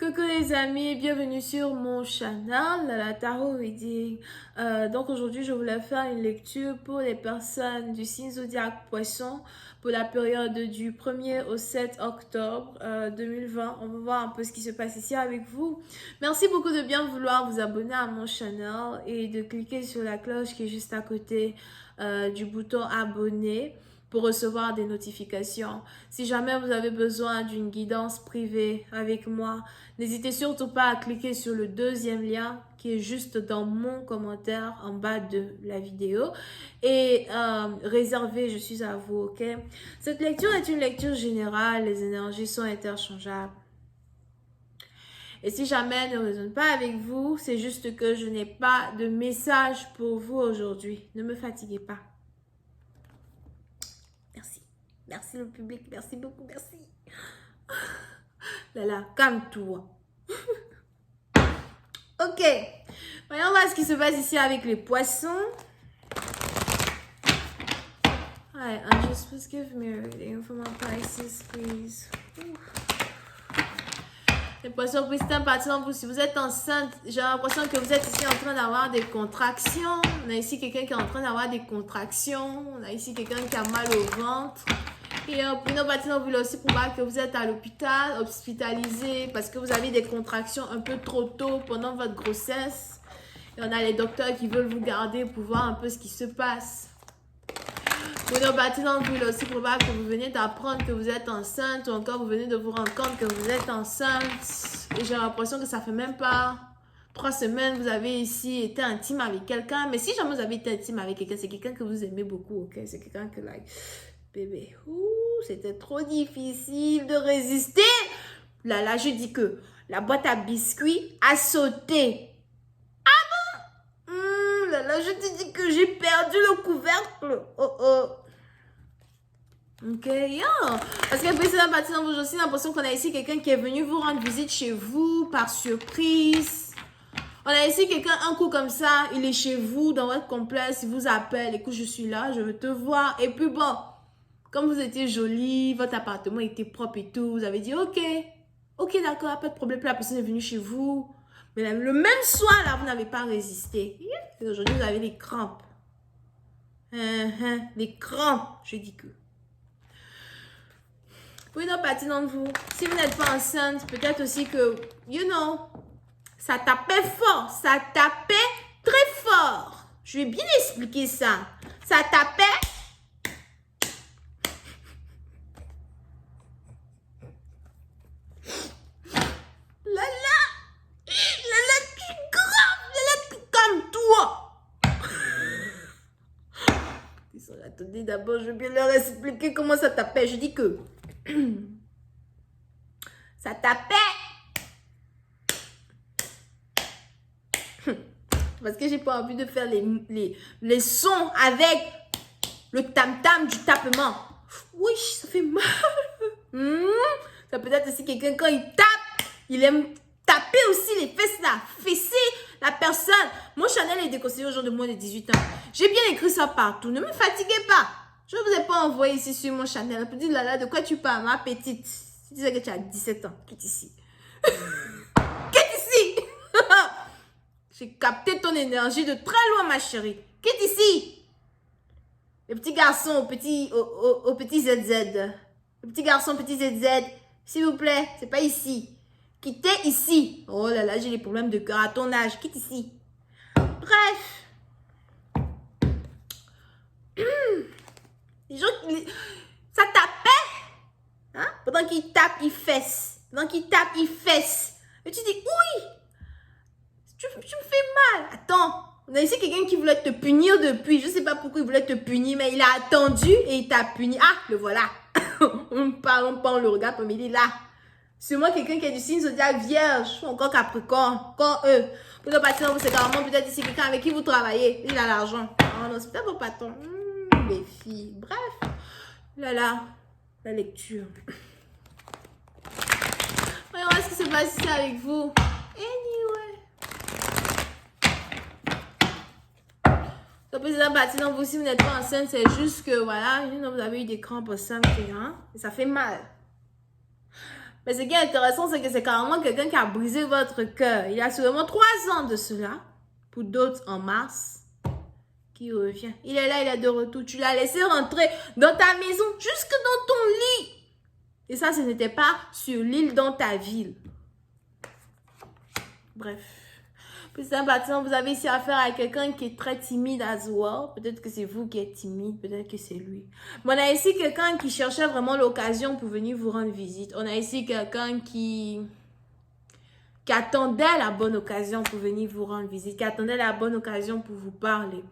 Coucou les amis, bienvenue sur mon channel, la Tarot Reading. Donc aujourd'hui, je voulais faire une lecture pour les personnes du signe zodiaque Poisson pour la période du 1er au 7 octobre 2020. On va voir un peu ce qui se passe ici avec vous. Merci beaucoup de bien vouloir vous abonner à mon channel et de cliquer sur la cloche qui est juste à côté du bouton abonner pour recevoir des notifications. Si jamais vous avez besoin d'une guidance privée avec moi, n'hésitez surtout pas à cliquer sur le deuxième lien qui est juste dans mon commentaire en bas de la vidéo et réservez, je suis à vous, ok? Cette lecture est une lecture générale, les énergies sont interchangeables. Et si jamais elle ne résonne pas avec vous, c'est juste que je n'ai pas de message pour vous aujourd'hui. Ne me fatiguez pas. Merci. Merci le public. Merci beaucoup. Merci. Lala, calme-toi. Ok. Voyons voir ce qui se passe ici avec les poissons. Hi, just please give me a reading for my Pisces, please. Les poissons, please, c'est important pour vous. Si vous êtes enceinte, j'ai l'impression que vous êtes ici en train d'avoir des contractions. On a ici quelqu'un qui est en train d'avoir des contractions. On a ici quelqu'un qui a mal au ventre. Et pour nos bâtiments, vous aussi probable que vous êtes à l'hôpital, hospitalisé, parce que vous avez des contractions un peu trop tôt pendant votre grossesse. Et on a les docteurs qui veulent vous garder pour voir un peu ce qui se passe. Pour nos bâtiments, vous aussi probable que vous venez d'apprendre que vous êtes enceinte, ou encore vous venez de vous rendre compte que vous êtes enceinte. Et j'ai l'impression que ça fait même pas 3 semaines, vous avez ici été intime avec quelqu'un. Mais si jamais vous avez été intime avec quelqu'un, c'est quelqu'un que vous aimez beaucoup, ok? C'est quelqu'un que, like, bébé, c'était trop difficile de résister. Là, je dis que la boîte à biscuits a sauté. Ah bon? Là, je te dis que j'ai perdu le couvercle. Oh. Ok, yeah. Parce que précédemment, partie j'ai aussi l'impression qu'on a ici quelqu'un qui est venu vous rendre visite chez vous par surprise. On a ici quelqu'un, un coup comme ça, il est chez vous, dans votre complexe, il vous appelle, écoute, je suis là, je veux te voir. Et puis bon, comme vous étiez jolie, votre appartement était propre et tout, vous avez dit, ok, d'accord, pas de problème, puis la personne est venue chez vous. Mais le même soir, là, vous n'avez pas résisté. Et aujourd'hui, vous avez des crampes. Des crampes, je dis que. Pour une autre partie d'entre vous, si vous n'êtes pas enceinte, peut-être aussi que, ça tapait fort, ça tapait très fort. Je vais bien expliquer ça. Ça tapait. Lala, tu es grave, Lala, calme-toi. Attendez, d'abord, je vais bien leur expliquer comment ça tapait. Je dis que ça tapait. Parce que j'ai pas envie de faire les sons avec le tam-tam du tapement. Oui, ça fait mal. Ça peut être aussi quelqu'un, quand il tape, il aime taper aussi les fesses là, fesser la personne. Mon Chanel est déconseillé aux gens de moins de 18 ans. J'ai bien écrit ça partout. Ne me fatiguez pas. Je ne vous ai pas envoyé ici sur mon Chanel. On peut dire, Lala, de quoi tu parles, ma petite? Tu disais que tu as 17 ans. Quitte ici. Quitte ici. J'ai capté ton énergie de très loin, ma chérie. Quitte ici. Le petit garçon au petit ZZ. Le petit garçon au petit ZZ. S'il vous plaît, c'est pas ici. Quittez ici. Oh là là, j'ai des problèmes de cœur à ton âge. Quitte ici. Bref. Les gens, ça tapait. Hein? Pendant qu'il tape, il fesse. Pendant qu'il tape, il fesse. Et tu dis, oui. Tu me fais mal. Attends. On a ici quelqu'un qui voulait te punir depuis. Je ne sais pas pourquoi il voulait te punir, mais il a attendu et il t'a puni. Ah, le voilà. On parle, le regarde, mais il est là. Sûrement quelqu'un qui est du signe zodiaque vierge ou encore capricorne, comme eux. Pour le patron, c'est carrément peut-être ici quelqu'un avec qui vous travaillez. Il a l'argent. Oh non, c'est peut-être vos patrons. Les filles. Bref. Là, la lecture. Voyons voir ce qui se passe ici avec vous. Anyway. Le président parti dans vous, si vous n'êtes pas enceinte, c'est juste que, voilà, vous avez eu des crampes au sein, et ça fait mal. Mais ce qui est intéressant, c'est que c'est carrément quelqu'un qui a brisé votre cœur. Il y a seulement 3 ans de cela. Pour d'autres, en mars, qui revient. Il est là, il est de retour. Tu l'as laissé rentrer dans ta maison, jusque dans ton lit. Et ça, ce n'était pas sur l'île dans ta ville. Bref. Puis c'est un bâtiment, vous avez ici affaire à quelqu'un qui est très timide as well. Peut-être que c'est vous qui êtes timide, peut-être que c'est lui. Mais on a ici quelqu'un qui cherchait vraiment l'occasion pour venir vous rendre visite. On a ici quelqu'un qui attendait la bonne occasion pour venir vous rendre visite, qui attendait la bonne occasion pour vous parler.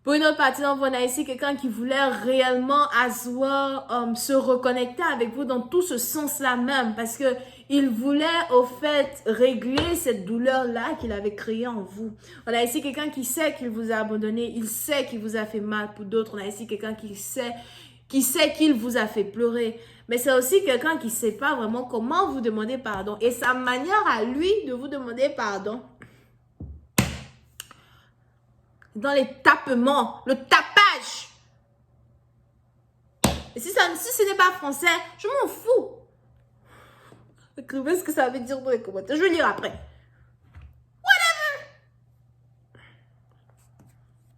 Pour une autre partie, on a ici quelqu'un qui voulait réellement se reconnecter avec vous dans tout ce sens-là même, parce que il voulait au fait régler cette douleur-là qu'il avait créée en vous. On a ici quelqu'un qui sait qu'il vous a abandonné, il sait qu'il vous a fait mal. Pour d'autres, on a ici quelqu'un qui sait qu'il vous a fait pleurer. Mais c'est aussi quelqu'un qui ne sait pas vraiment comment vous demander pardon. Et sa manière à lui de vous demander pardon, dans les tapements, le tapage. Et si ce n'est pas français, je m'en fous. Écrivez ce que ça veut dire dans les commentaires. Je vais lire après.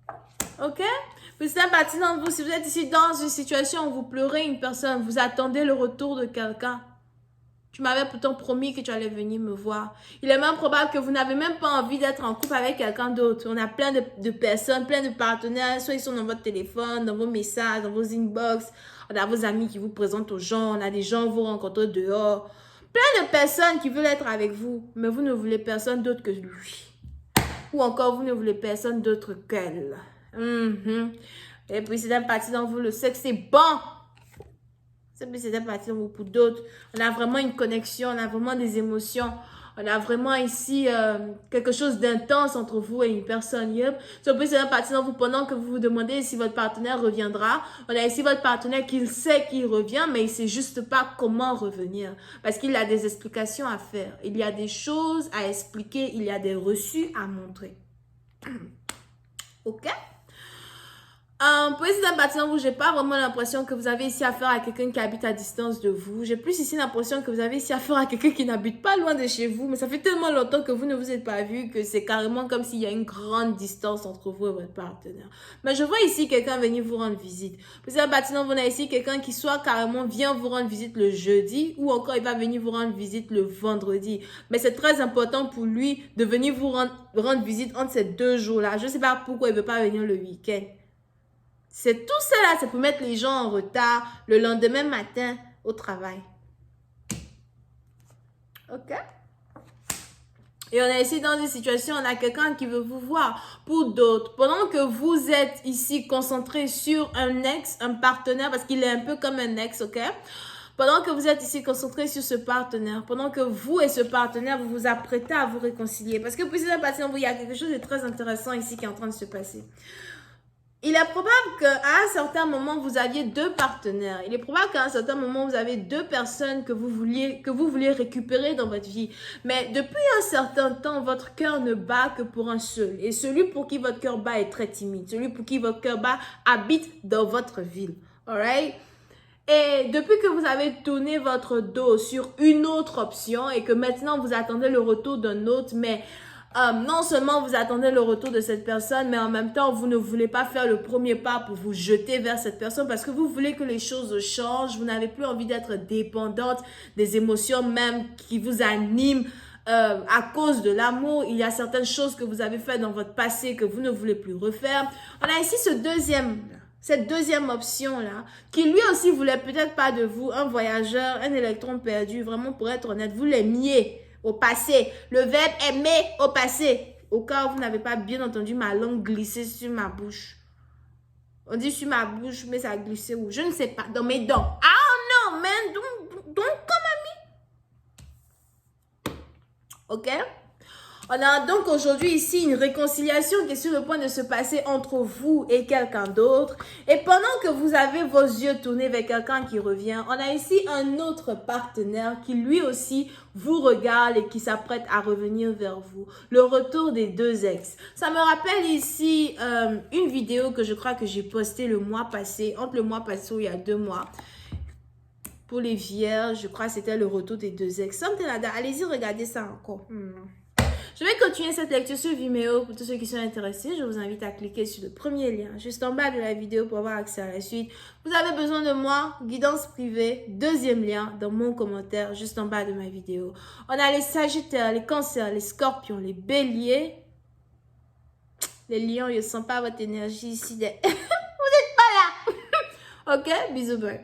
Whatever. Ok? Puis c'est un parti dans vous. Si vous êtes ici dans une situation où vous pleurez une personne, vous attendez le retour de quelqu'un. Tu m'avais pourtant promis que tu allais venir me voir. Il est même probable que vous n'avez même pas envie d'être en couple avec quelqu'un d'autre. On a plein de personnes, plein de partenaires. Soit ils sont dans votre téléphone, dans vos messages, dans vos inbox. On a vos amis qui vous présentent aux gens. On a des gens que vous rencontrez dehors. Plein de personnes qui veulent être avec vous. Mais vous ne voulez personne d'autre que lui. Ou encore, vous ne voulez personne d'autre qu'elle. Et puis, c'est un parti dans vous. Le sexe, c'est bon. C'est un parti dans vous. Pour d'autres, on a vraiment une connexion. On a vraiment des émotions. On a vraiment ici quelque chose d'intense entre vous et une personne. C'est un parti dans vous pendant que vous vous demandez si votre partenaire reviendra. On a ici votre partenaire qui sait qu'il revient, mais il ne sait juste pas comment revenir. Parce qu'il a des explications à faire. Il y a des choses à expliquer. Il y a des reçus à montrer. Ok? Pour essayer d'un bâtiment, vous, j'ai pas vraiment l'impression que vous avez ici affaire à quelqu'un qui habite à distance de vous. J'ai plus ici l'impression que vous avez ici affaire à quelqu'un qui n'habite pas loin de chez vous. Mais ça fait tellement longtemps que vous ne vous êtes pas vu que c'est carrément comme s'il y a une grande distance entre vous et votre partenaire. Mais je vois ici quelqu'un venir vous rendre visite. Pour un bâtiment, vous avez ici quelqu'un qui soit carrément vient vous rendre visite le jeudi ou encore il va venir vous rendre visite le vendredi. Mais c'est très important pour lui de venir vous rendre visite entre ces 2 jours-là. Je ne sais pas pourquoi il ne veut pas venir le week-end. C'est tout ça là, c'est pour mettre les gens en retard le lendemain matin au travail. Ok? Et on est ici dans une situation, on a quelqu'un qui veut vous voir. Pour d'autres, pendant que vous êtes ici concentré sur un ex, un partenaire, parce qu'il est un peu comme un ex, ok? Pendant que vous êtes ici concentré sur ce partenaire, pendant que vous et ce partenaire, vous vous apprêtez à vous réconcilier. Parce que pour ces patients, il y a quelque chose de très intéressant ici qui est en train de se passer. Il est probable qu'à un certain moment, vous aviez 2 partenaires. Il est probable qu'à un certain moment, vous avez 2 personnes que vous vouliez récupérer dans votre vie. Mais depuis un certain temps, votre cœur ne bat que pour un seul. Et celui pour qui votre cœur bat est très timide. Celui pour qui votre cœur bat habite dans votre ville. Alright? Et depuis que vous avez tourné votre dos sur une autre option et que maintenant vous attendez le retour d'un autre, mais non seulement vous attendez le retour de cette personne, mais en même temps, vous ne voulez pas faire le premier pas pour vous jeter vers cette personne parce que vous voulez que les choses changent. Vous n'avez plus envie d'être dépendante des émotions même qui vous animent à cause de l'amour. Il y a certaines choses que vous avez faites dans votre passé que vous ne voulez plus refaire. On a ici cette deuxième option-là, qui lui aussi voulait peut-être pas de vous, un voyageur, un électron perdu. Vraiment, pour être honnête, vous l'aimiez. Au passé. Le verbe aimer au passé. Au cas où vous n'avez pas bien entendu ma langue glisser sur ma bouche. On dit sur ma bouche, mais ça a glissé où? Je ne sais pas. Dans mes dents. Ah non, man. Don't come at me. Ok? On a donc aujourd'hui ici une réconciliation qui est sur le point de se passer entre vous et quelqu'un d'autre. Et pendant que vous avez vos yeux tournés vers quelqu'un qui revient, on a ici un autre partenaire qui lui aussi vous regarde et qui s'apprête à revenir vers vous. Le retour des 2 ex. Ça me rappelle ici une vidéo que je crois que j'ai postée le mois passé, entre le mois passé ou il y a 2 mois. pour les vierges. Je crois que c'était le retour des 2 ex. Allez-y, regardez ça encore. Je vais continuer cette lecture sur Vimeo pour tous ceux qui sont intéressés. Je vous invite à cliquer sur le premier lien juste en bas de la vidéo pour avoir accès à la suite. Vous avez besoin de moi, guidance privée, 2e lien dans mon commentaire juste en bas de ma vidéo. On a les Sagittaires, les Cancers, les Scorpions, les Béliers. Les lions, je ne sens pas votre énergie ici. Vous n'êtes pas là. Ok, bisous, bye.